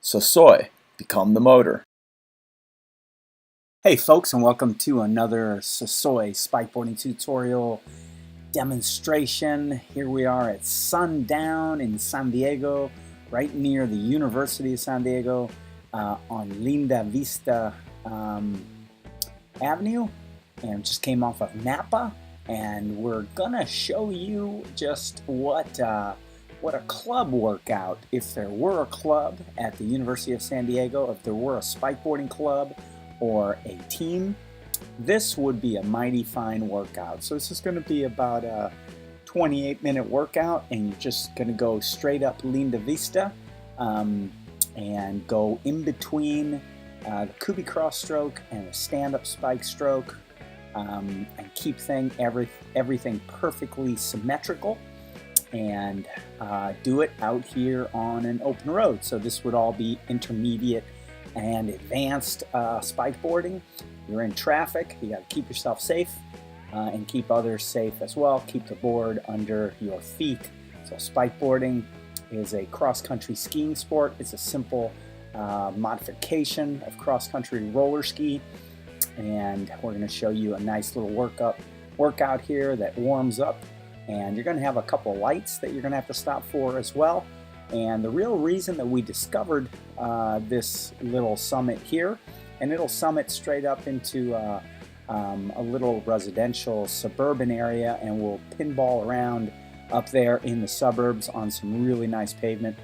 So soy, become the motor. Hey folks, and welcome to another Soy spikeboarding tutorial demonstration. Here we are at sundown in San Diego, right near the University of San Diego on Linda Vista Avenue, and just came off of Napa, and we're gonna show you just what a club workout, if there were a club at the University of San Diego, if there were a spikeboarding club or a team, this would be a mighty fine workout. So this is going to be about a 28-minute workout, and you're just going to go straight up Linda Vista and go in between the Cubi cross stroke and the stand-up spike stroke, and keep everything perfectly symmetrical, and do it out here on an open road. So this would all be intermediate and advanced spikeboarding. You're in traffic, you got to keep yourself safe and keep others safe as well. Keep the board under your feet. So spikeboarding is a cross-country skiing sport. It's a simple modification of cross-country roller ski, and we're going to show you a nice little workout here that warms up. And you're going to have a couple lights that you're going to have to stop for as well. And the real reason that we discovered this little summit here, and it'll summit straight up into a little residential suburban area, and we'll pinball around up there in the suburbs on some really nice pavement.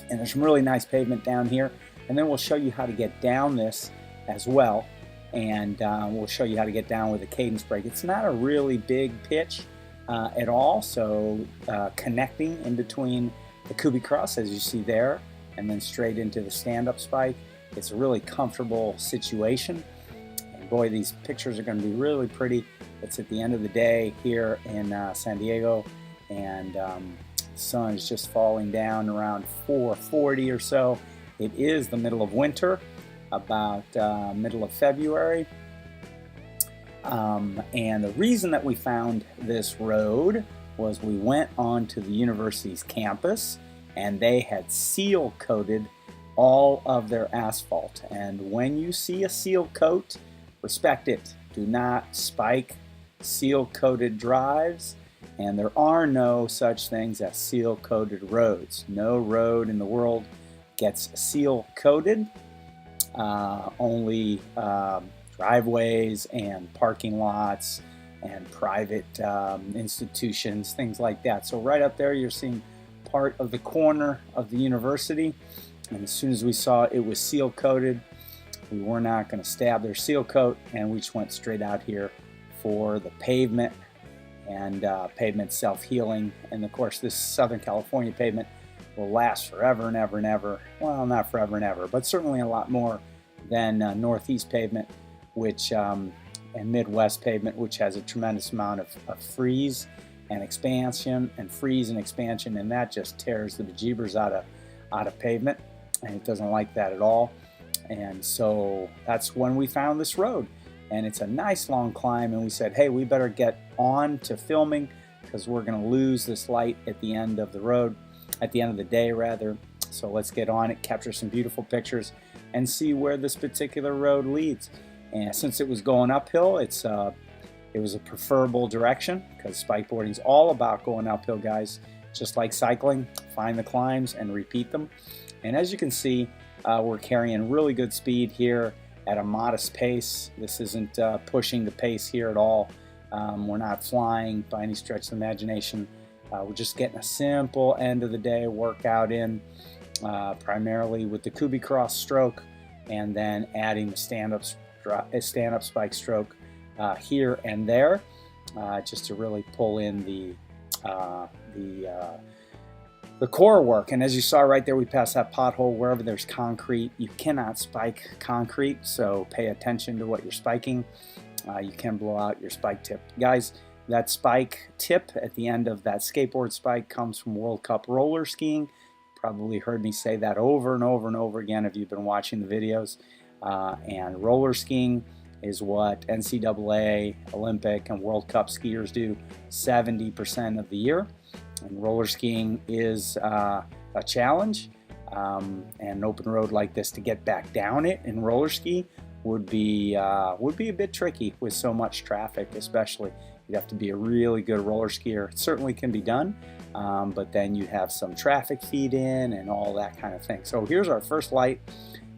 And there's some really nice pavement down here. And then we'll show you how to get down this as well. And we'll show you how to get down with a cadence brake. It's not a really big pitch at all, so connecting in between the Cubi cross, as you see there, and then straight into the stand-up spike. It's a really comfortable situation, and boy, these pictures are going to be really pretty. It's at the end of the day here in San Diego, and the sun is just falling down around 4:40 or so. It is the middle of winter, about middle of February. And the reason that we found this road was we went onto the university's campus, and they had seal coated all of their asphalt. And when you see a seal coat, respect it. Do not spike seal coated drives, and there are no such things as seal coated roads. No road in the world gets seal coated. Only driveways and parking lots and private institutions, things like that. So right up there you're seeing part of the corner of the university, and as soon as we saw it was seal coated, we were not going to stab their seal coat, and we just went straight out here for the pavement, and pavement self-healing. And of course this Southern California pavement will last forever and ever and ever. Well, not forever and ever, but certainly a lot more than Northeast pavement, which and Midwest pavement, which has a tremendous amount of freeze and expansion, and that just tears the bejeebers out of pavement, and it doesn't like that at all. And so that's when we found this road, and it's a nice long climb, and we said, hey, we better get on to filming, because we're going to lose this light at the end of the road, at the end of the day rather. So let's get on it, capture some beautiful pictures, and see where this particular road leads. And since it was going uphill, it was a preferable direction, because spikeboarding is all about going uphill, guys. Just like cycling, find the climbs and repeat them. And as you can see, we're carrying really good speed here at a modest pace. This isn't pushing the pace here at all. We're not flying by any stretch of the imagination. We're just getting a simple end of the day workout in, primarily with the Cubi cross stroke, and then adding the stand-up spike stroke here and there, just to really pull in the core work. And as you saw right there, we passed that pothole. Wherever there's concrete, you cannot spike concrete, so pay attention to what you're spiking. You can blow out your spike tip. Guys, that spike tip at the end of that skateboard spike comes from World Cup roller skiing. Probably heard me say that over and over and over again if you've been watching the videos. And roller skiing is what NCAA, Olympic, and World Cup skiers do 70% of the year. And roller skiing is a challenge. and an open road like this to get back down it in roller ski would be a bit tricky with so much traffic, especially. You'd have to be a really good roller skier. It certainly can be done, but then you have some traffic feed in and all that kind of thing. So here's our first light,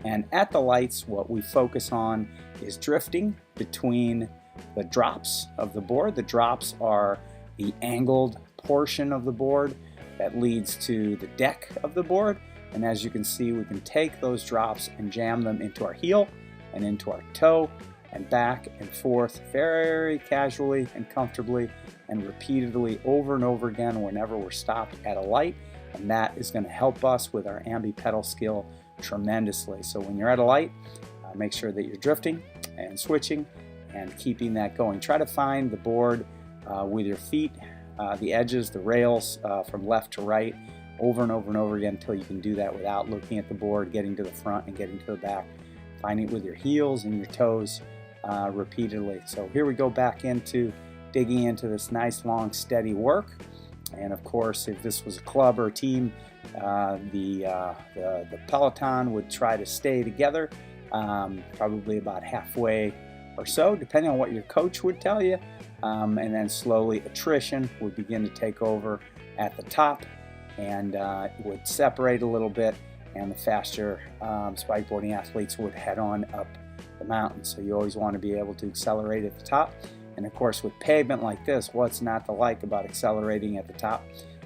and at the lights what we focus on is drifting between the drops of the board. The drops are the angled portion of the board that leads to the deck of the board, and as you can see, we can take those drops and jam them into our heel and into our toe and back and forth very casually and comfortably and repeatedly over and over again whenever we're stopped at a light, and that is going to help us with our ambi-pedal skill tremendously. So when you're at a light, make sure that you're drifting and switching and keeping that going. Try to find the board with your feet, the edges, the rails from left to right over and over and over again until you can do that without looking at the board, getting to the front and getting to the back. Finding it with your heels and your toes repeatedly. So here we go back into digging into this nice long steady work. And of course, if this was a club or a team, the peloton would try to stay together probably about halfway or so, depending on what your coach would tell you, and then slowly attrition would begin to take over at the top, and it would separate a little bit, and the faster spikeboarding athletes would head on up the mountain. So you always want to be able to accelerate at the top. And of course, with pavement like this, what's not to like about accelerating at the top?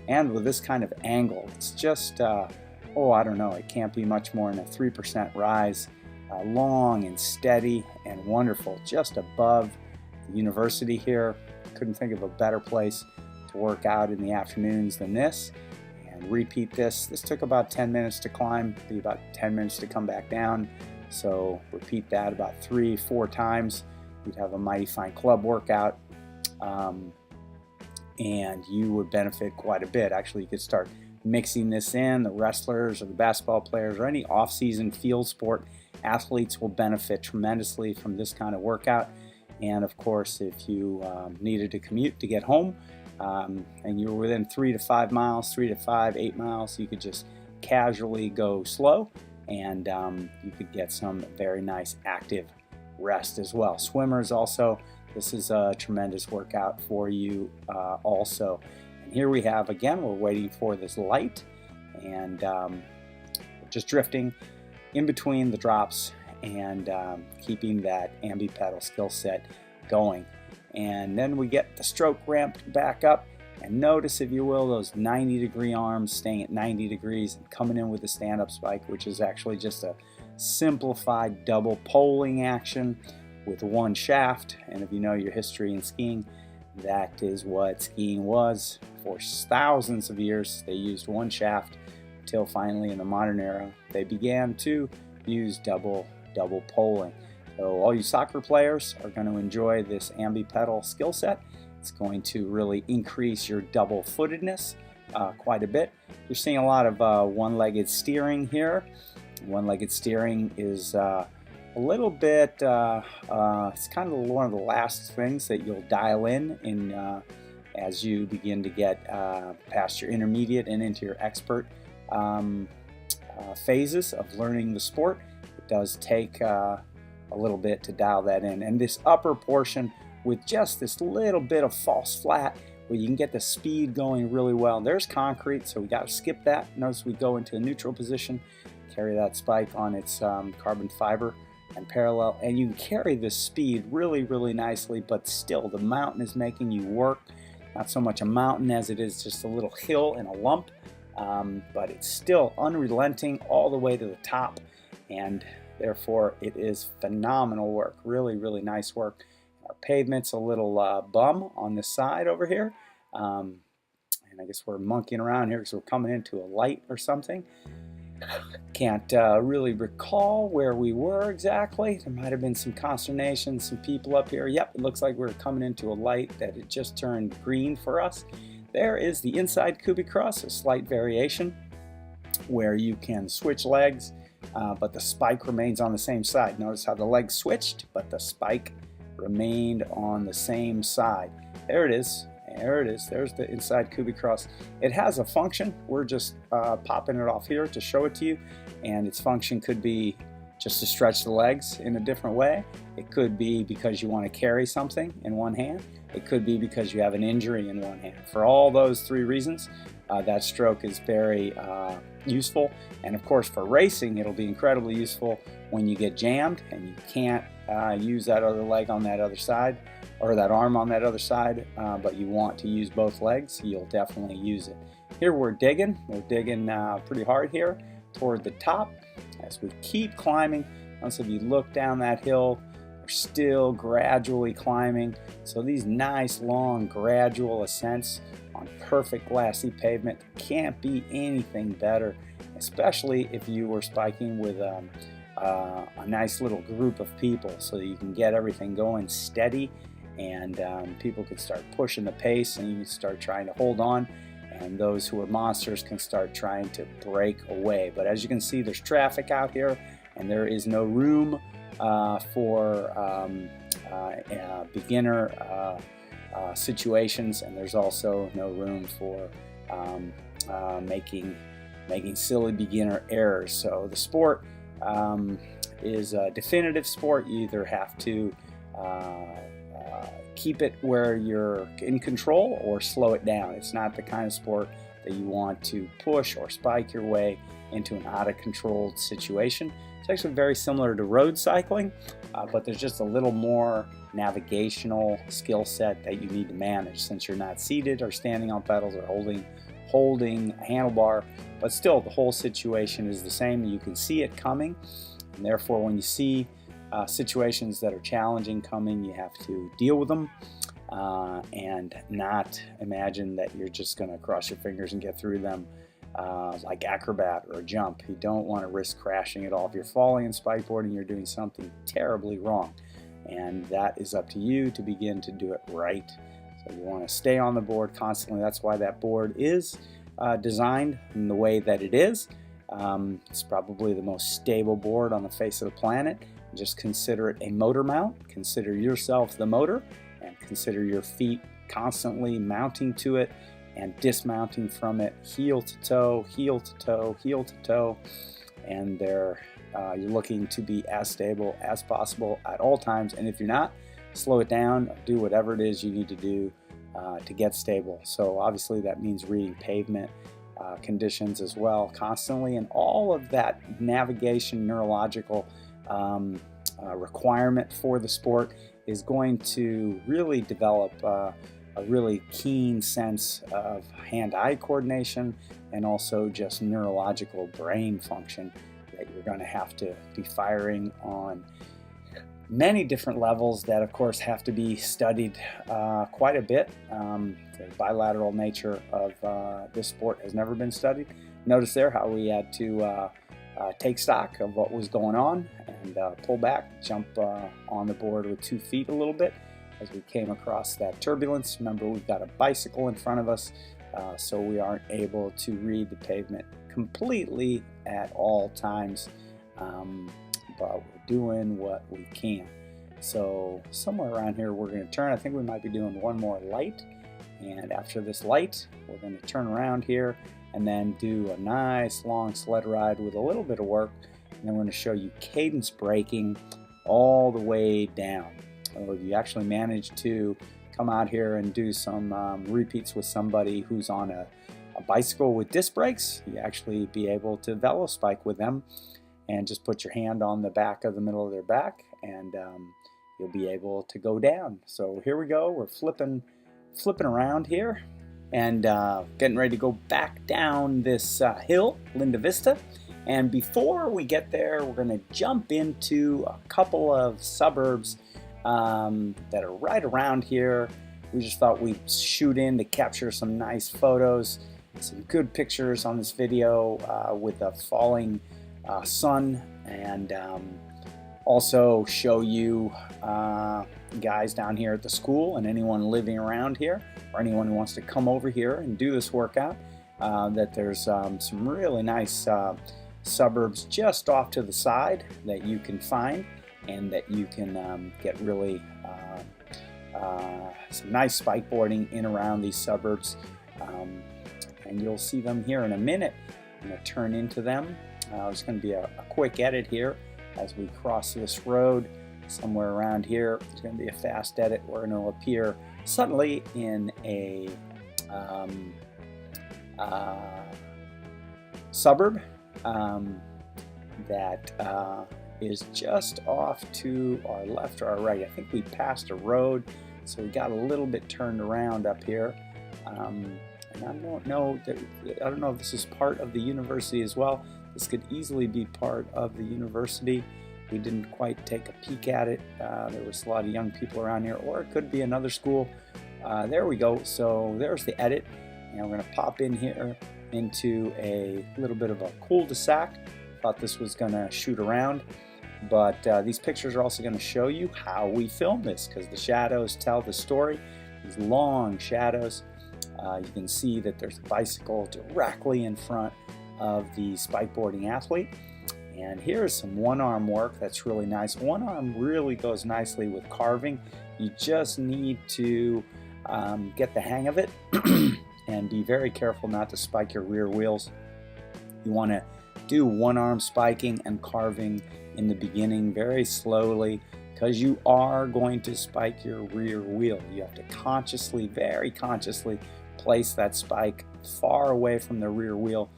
And with this kind of angle, it's just, I don't know, it can't be much more than a 3% rise, long and steady and wonderful, just above the university here. Couldn't think of a better place to work out in the afternoons than this. And repeat this. This took about 10 minutes to climb, be about 10 minutes to come back down. So repeat that about 3-4 times. You'd have a mighty fine club workout, and you would benefit quite a bit. Actually, you could start mixing this in. The wrestlers or the basketball players or any off-season field sport athletes will benefit tremendously from this kind of workout. And of course, if you needed to commute to get home, and you were within 3 to 5 miles, 3 to 5, 8 miles, you could just casually go slow, and you could get some very nice active rest as well. Swimmers also, this is a tremendous workout for you also. And here we have, again, we're waiting for this light, and just drifting in between the drops and keeping that ambi-pedal skill set going. And then we get the stroke ramped back up, and notice, if you will, those 90-degree arms staying at 90 degrees and coming in with the stand-up spike, which is actually just a simplified double poling action with one shaft. And if you know your history in skiing, that is what skiing was for thousands of years. They used one shaft until finally in the modern era they began to use double poling. So all you soccer players are going to enjoy this ambi-pedal skill set. It's going to really increase your double-footedness quite a bit. You're seeing a lot of one-legged steering here. One-legged steering is a little bit, it's kind of one of the last things that you'll dial in as you begin to get past your intermediate and into your expert phases of learning the sport. It does take a little bit to dial that in. And this upper portion with just this little bit of false flat where you can get the speed going really well. There's concrete, so we got to skip that. Notice we go into a neutral position, carry that spike on its carbon fiber and parallel, and you can carry the speed really nicely, but still the mountain is making you work. Not so much a mountain as it is just a little hill and a lump, but it's still unrelenting all the way to the top, and therefore it is phenomenal work. Really nice work. Our pavement's a little bum on this side over here, and I guess we're monkeying around here because we're coming into a light or something. Can't really recall where we were exactly. There might have been some consternation, some people up here. Yep, it looks like we're coming into a light that it just turned green for us. There is the inside Kubicross, a slight variation where you can switch legs, but the spike remains on the same side. Notice how the legs switched, but the spike remained on the same side. There it is. There it is. There's the inside Cubi cross. It has a function. We're just popping it off here to show it to you. And its function could be just to stretch the legs in a different way. It could be because you want to carry something in one hand. It could be because you have an injury in one hand. For all those three reasons, that stroke is very useful. And of course, for racing, it'll be incredibly useful when you get jammed and you can't use that other leg on that other side, or that arm on that other side, but you want to use both legs. You'll definitely use it. Here we're digging pretty hard here toward the top as we keep climbing. Once if you look down that hill, we're still gradually climbing. So these nice long gradual ascents on perfect glassy pavement can't be anything better, especially if you were spiking with a nice little group of people, so that you can get everything going steady, and people can start pushing the pace and you can start trying to hold on, and those who are monsters can start trying to break away. But as you can see, there's traffic out here and there is no room for beginner situations, and there's also no room for making silly beginner errors. So the sport is a definitive sport. You either have to keep it where you're in control or slow it down. It's not the kind of sport that you want to push or spike your way into an out of control situation. It's actually very similar to road cycling, but there's just a little more navigational skill set that you need to manage, since you're not seated or standing on pedals or holding a handlebar. But still, the whole situation is the same. You can see it coming, and therefore when you see situations that are challenging coming, you have to deal with them and not imagine that you're just going to cross your fingers and get through them like acrobat or a jump. You don't want to risk crashing at all. If you're falling in spikeboarding, you're doing something terribly wrong, and that is up to you to begin to do it right. So you want to stay on the board constantly. That's why that board is designed in the way that it is. It's probably the most stable board on the face of the planet. Just consider it a motor mount. Consider yourself the motor, and consider your feet constantly mounting to it and dismounting from it, heel to toe, heel to toe, heel to toe. And you're looking to be as stable as possible at all times. And if you're not, slow it down, do whatever it is you need to do to get stable. So obviously that means reading pavement conditions as well constantly, and all of that navigation neurological requirement for the sport is going to really develop a really keen sense of hand-eye coordination, and also just neurological brain function that you're going to have to be firing on many different levels that of course have to be studied quite a bit. The bilateral nature of this sport has never been studied. Notice there how we had to take stock of what was going on and pull back, jump on the board with 2 feet a little bit as we came across that turbulence. Remember, we've got a bicycle in front of us, so we aren't able to read the pavement completely at all times, but we're doing what we can. So somewhere around here we're going to turn. I think we might be doing one more light, and after this light we're going to turn around here and then do a nice long sled ride with a little bit of work, and then we're going to show you cadence braking all the way down. So if you actually manage to come out here and do some repeats with somebody who's on a bicycle with disc brakes, you actually be able to velo spike with them, and just put your hand on the back of the middle of their back, and you'll be able to go down. So here we go. We're flipping around here and getting ready to go back down this hill, Linda Vista. And before we get there, we're going to jump into a couple of suburbs that are right around here. We just thought we'd shoot in to capture some nice photos, some good pictures on this video with a falling sun, and also show you guys down here at the school and anyone living around here, or anyone who wants to come over here and do this workout, that there's some really nice suburbs just off to the side that you can find, and that you can get really some nice spikeboarding in around these suburbs, and you'll see them here in a minute. I'm going to turn into them. It's going to be a quick edit here as we cross this road. Somewhere around here, it's going to be a fast edit. We're going to appear suddenly in a suburb that is just off to our left or our right. I think we passed a road, so we got a little bit turned around up here. And I don't know if this is part of the university as well. This could easily be part of the university. We didn't quite take a peek at it. There was a lot of young people around here, or it could be another school. There we go. So there's the edit, and we're going to pop in here into a little bit of a cul-de-sac. Thought this was going to shoot around, but these pictures are also going to show you how we filmed this, because the shadows tell the story. These long shadows. You can see that there's a bicycle directly in front of the spikeboarding athlete. And here's some one-arm work that's really nice. One arm really goes nicely with carving. You just need to get the hang of it and be very careful not to spike your rear wheels. You want to do one-arm spiking and carving in the beginning very slowly, because you are going to spike your rear wheel. You have to consciously, very consciously, place that spike far away from the rear wheel.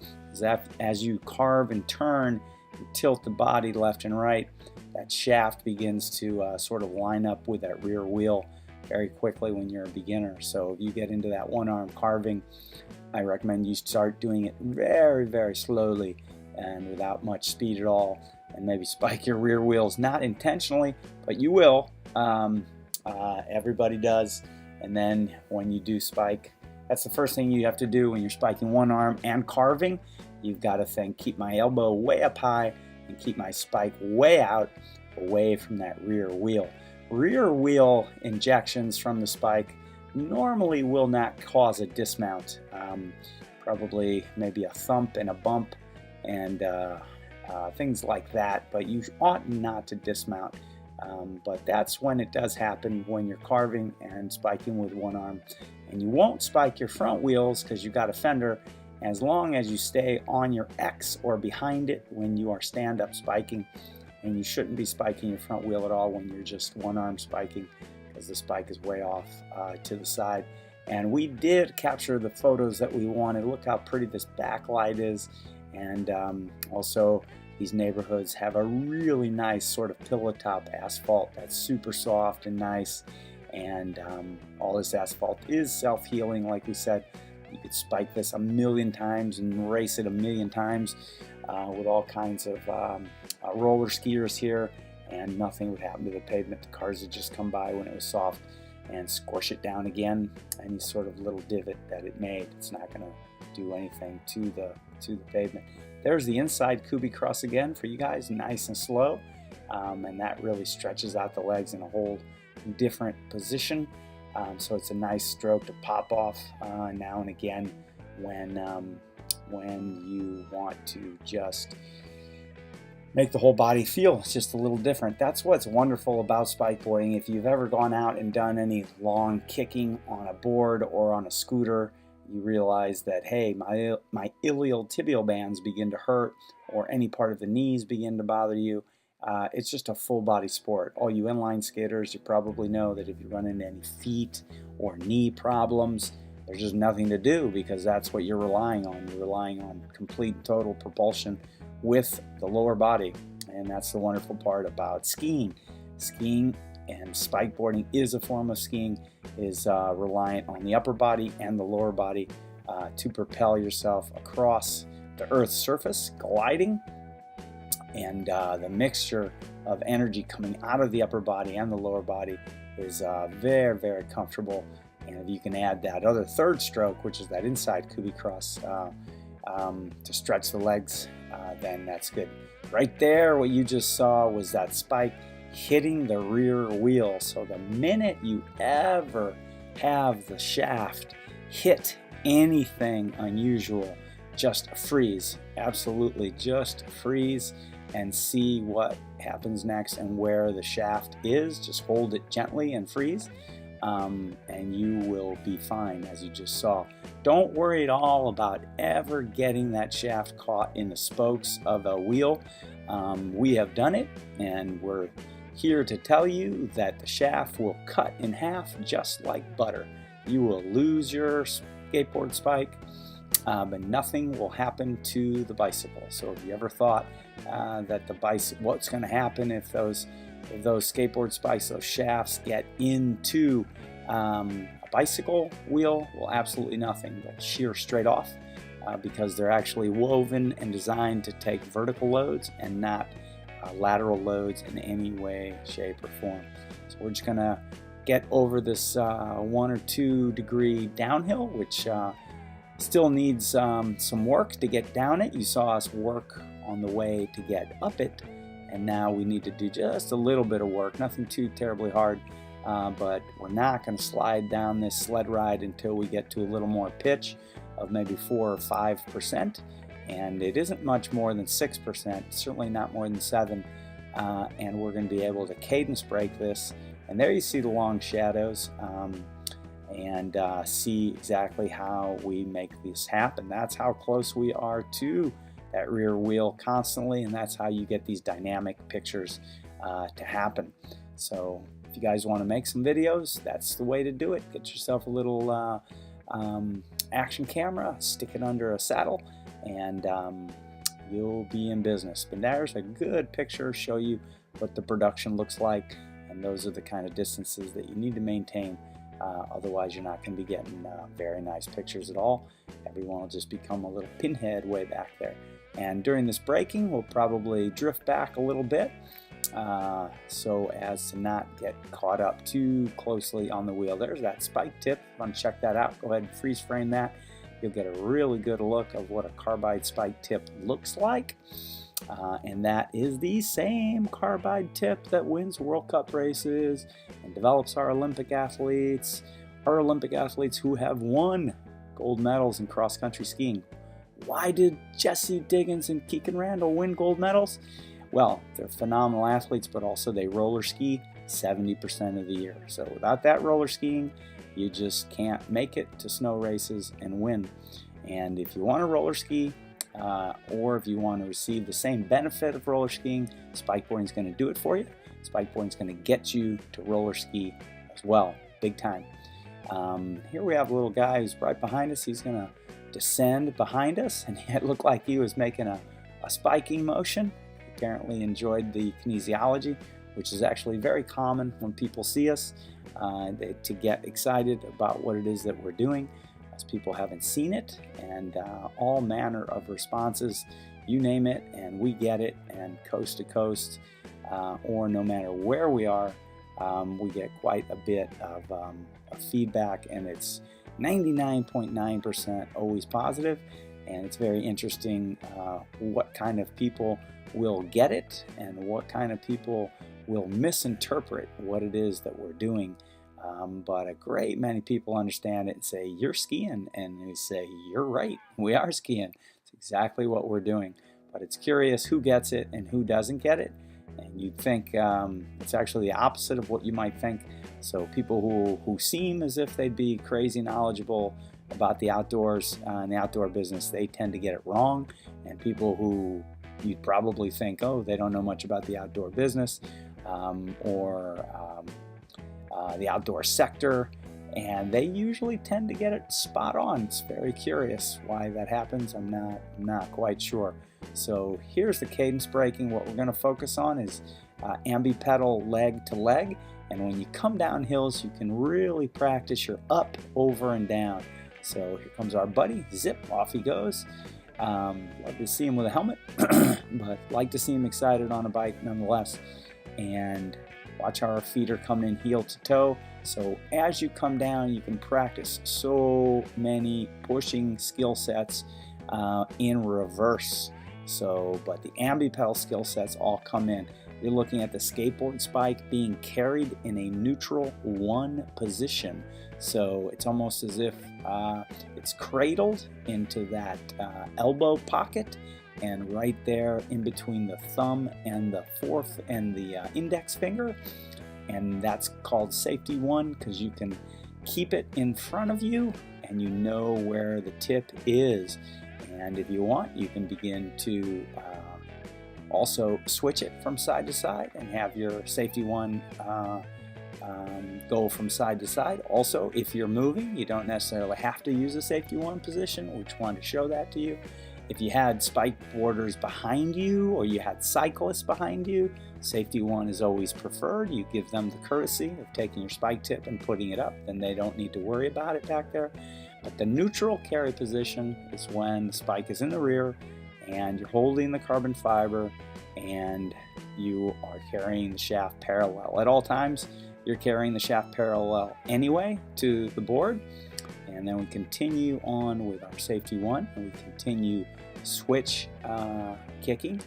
As you carve and turn, you tilt the body left and right, that shaft begins to sort of line up with that rear wheel very quickly when you're a beginner. So if you get into that one-arm carving, I recommend you start doing it very, very slowly and without much speed at all, and maybe spike your rear wheels, not intentionally, but you will. Everybody does. And then when you do spike, that's the first thing you have to do when you're spiking one arm and carving. You've got to think, keep my elbow way up high and keep my spike way out, away from that rear wheel. Rear wheel injections from the spike normally will not cause a dismount. Probably maybe a thump and a bump and things like that, but you ought not to dismount. But that's when it does happen, when you're carving and spiking with one arm. And you won't spike your front wheels because you've got a fender, as long as you stay on your X or behind it when you are stand-up spiking. And you shouldn't be spiking your front wheel at all when you're just one-arm spiking, because the spike is way off to the side. And we did capture the photos that we wanted. Look how pretty this backlight is. And also, these neighborhoods have a really nice sort of pillow top asphalt that's super soft and nice. And all this asphalt is self-healing, like we said. You could spike this a million times and race it a million times with all kinds of roller skiers here, and nothing would happen to the pavement. The cars would just come by when it was soft and squish it down again. Any sort of little divot that it made, it's not going to do anything to the pavement. There's the inside Kubi cross again for you guys, nice and slow, and that really stretches out the legs in a whole different position. So it's a nice stroke to pop off now and again when you want to just make the whole body feel just a little different. That's what's wonderful about spikeboarding. If you've ever gone out and done any long kicking on a board or on a scooter, you realize that, hey, my iliotibial bands begin to hurt, or any part of the knees begin to bother you. It's just a full body sport. All you inline skaters, you probably know that if you run into any feet or knee problems, there's just nothing to do, because that's what you're relying on. You're relying on complete and total propulsion with the lower body. And that's the wonderful part about skiing. Skiing and spikeboarding is a form of skiing, is reliant on the upper body and the lower body to propel yourself across the Earth's surface, gliding. And the mixture of energy coming out of the upper body and the lower body is very, very comfortable. And if you can add that other third stroke, which is that inside Kubi cross, to stretch the legs, then that's good. Right there, what you just saw was that spike hitting the rear wheel. So the minute you ever have the shaft hit anything unusual, just freeze. Absolutely, just freeze and see what happens next and where the shaft is. Just hold it gently and freeze. and you will be fine, as you just saw. Don't worry at all about ever getting that shaft caught in the spokes of a wheel. We have done it, and we're here to tell you that the shaft will cut in half just like butter. You will lose your skateboard spike, but nothing will happen to the bicycle. So if you ever thought that the bicycle, what's going to happen if those skateboard spikes, those shafts get into a bicycle wheel? Well, absolutely nothing. They'll shear straight off because they're actually woven and designed to take vertical loads and not lateral loads in any way, shape, or form. So we're just going to get over this 1 or 2 degree downhill, which still needs some work to get down it. You saw us work on the way to get up it, and now we need to do just a little bit of work, nothing too terribly hard, but we're not going to slide down this sled ride until we get to a little more pitch of maybe 4 or 5%, and it isn't much more than 6%, certainly not more than 7%, and we're going to be able to cadence brake this. And there you see the long shadows, and see exactly how we make this happen. That's how close we are to that rear wheel constantly, and that's how you get these dynamic pictures to happen. So if you guys want to make some videos, that's the way to do it. Get yourself a little action camera, stick it under a saddle, and you'll be in business. But there's a good picture, show you what the production looks like, and those are the kind of distances that you need to maintain. Otherwise you're not going to be getting very nice pictures at all. Everyone will just become a little pinhead way back there. And during this braking, we'll probably drift back a little bit so as to not get caught up too closely on the wheel. There's that spike tip. If you want to check that out, go ahead and freeze frame that. You'll get a really good look of what a carbide spike tip looks like. And that is the same carbide tip that wins World Cup races and develops our Olympic athletes who have won gold medals in cross-country skiing. Why did Jesse Diggins and Keegan Randall win gold medals? Well, they're phenomenal athletes, but also they roller ski 70% of the year. So without that roller skiing, you just can't make it to snow races and win. And if you want to roller ski, or if you want to receive the same benefit of roller skiing, SpikeBoarding is going to do it for you. SpikeBoarding is going to get you to roller ski as well, big time. Here we have a little guy who's right behind us. He's going to descend behind us, and it looked like he was making a spiking motion. He apparently enjoyed the kinesiology, which is actually very common when people see us, to get excited about what it is that we're doing. People haven't seen it, and all manner of responses, you name it, and we get it, and coast to coast, or no matter where we are, we get quite a bit of feedback, and it's 99.9% always positive, and it's very interesting what kind of people will get it and what kind of people will misinterpret what it is that we're doing. But a great many people understand it and say, "You're skiing," and we say, "You're right, we are skiing." It's exactly what we're doing. But it's curious who gets it and who doesn't get it, and you'd think it's actually the opposite of what you might think. So people who seem as if they'd be crazy knowledgeable about the outdoors and the outdoor business, they tend to get it wrong. And people who you'd probably think, oh, they don't know much about the outdoor business or the outdoor sector, and they usually tend to get it spot on. It's very curious why that happens. I'm not quite sure. So here's the cadence braking. What we're going to focus on is ambi-pedal leg to leg, and when you come down hills, you can really practice your up, over, and down. So here comes our buddy. Zip, off he goes. Love to see him with a helmet, but like to see him excited on a bike nonetheless. And watch how our feet are coming in heel to toe. So as you come down, you can practice so many pushing skill sets in reverse. So, but the ambi-pedal skill sets all come in. You're looking at the skateboard spike being carried in a neutral 1 position. So it's almost as if it's cradled into that elbow pocket, and right there in between the thumb and the index finger, and that's called safety one because you can keep it in front of you and you know where the tip is. And if you want, you can begin to also switch it from side to side and have your safety one go from side to side. Also, if you're moving, you don't necessarily have to use a safety one position. We just wanted to show that to you. If you had spike boarders behind you or you had cyclists behind you, safety one is always preferred. You give them the courtesy of taking your spike tip and putting it up, then they don't need to worry about it back there. But the neutral carry position is when the spike is in the rear and you're holding the carbon fiber and you are carrying the shaft parallel. At all times, you're carrying the shaft parallel anyway to the board. And then we continue on with our safety one, and we continue switch kicking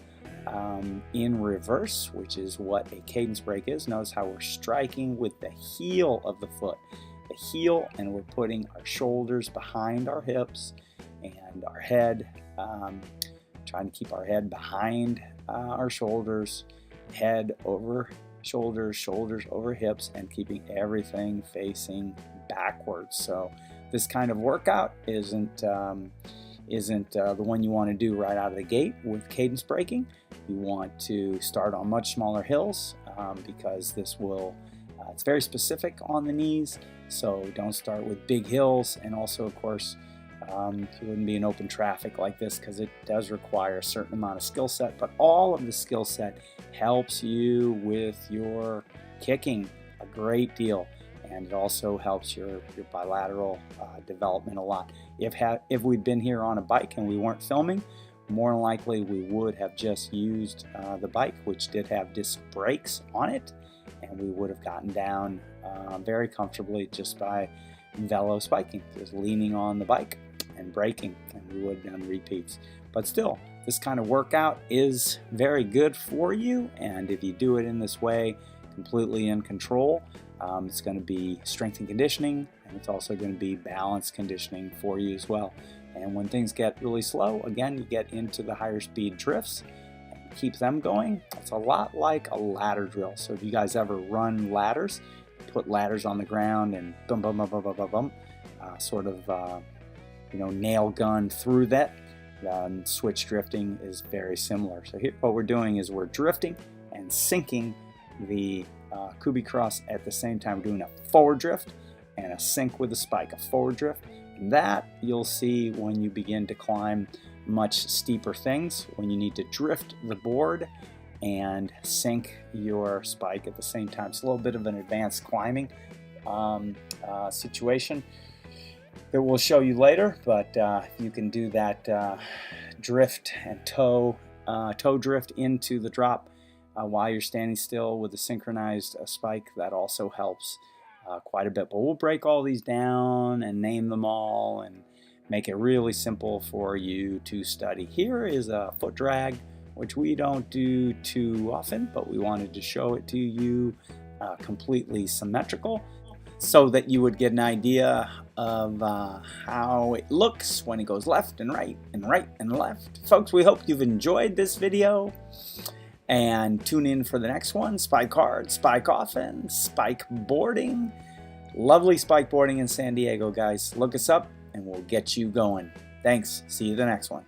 in reverse, which is what a cadence break is. Notice how we're striking with the heel of the foot. The heel, and we're putting our shoulders behind our hips and our head, trying to keep our head behind our shoulders, head over shoulders, shoulders over hips, and keeping everything facing backwards. So this kind of workout isn't the one you want to do right out of the gate with cadence braking. You want to start on much smaller hills because this will, it's very specific on the knees, so don't start with big hills. And also, of course, you wouldn't be in open traffic like this because it does require a certain amount of skill set, but all of the skill set helps you with your kicking a great deal. And it also helps your bilateral development a lot. If we'd been here on a bike and we weren't filming, more than likely we would have just used the bike, which did have disc brakes on it, and we would have gotten down very comfortably just by velo spiking, just leaning on the bike and braking, and we would have done repeats. But still, this kind of workout is very good for you, and if you do it in this way, completely in control, it's going to be strength and conditioning, and it's also going to be balance conditioning for you as well. And when things get really slow, again, you get into the higher speed drifts and keep them going. It's a lot like a ladder drill. So if you guys ever run ladders, put ladders on the ground and bum bum bum bum bum bum, bum sort of nail gun through that. Switch drifting is very similar. So here, what we're doing is we're drifting and sinking the Kubi cross at the same time. We're doing a forward drift and a sink with a spike, a forward drift. And that you'll see when you begin to climb much steeper things, when you need to drift the board and sink your spike at the same time. It's a little bit of an advanced climbing situation that we'll show you later, but you can do that drift and toe drift into the drop while you're standing still with a synchronized spike. That also helps quite a bit. But we'll break all these down and name them all and make it really simple for you to study. Here is a foot drag, which we don't do too often, but we wanted to show it to you completely symmetrical so that you would get an idea of how it looks when it goes left and right and right and left. Folks, we hope you've enjoyed this video. And tune in for the next one. Spike hard, spike often, spike boarding. Lovely spike boarding in San Diego, guys. Look us up and we'll get you going. Thanks. See you the next one.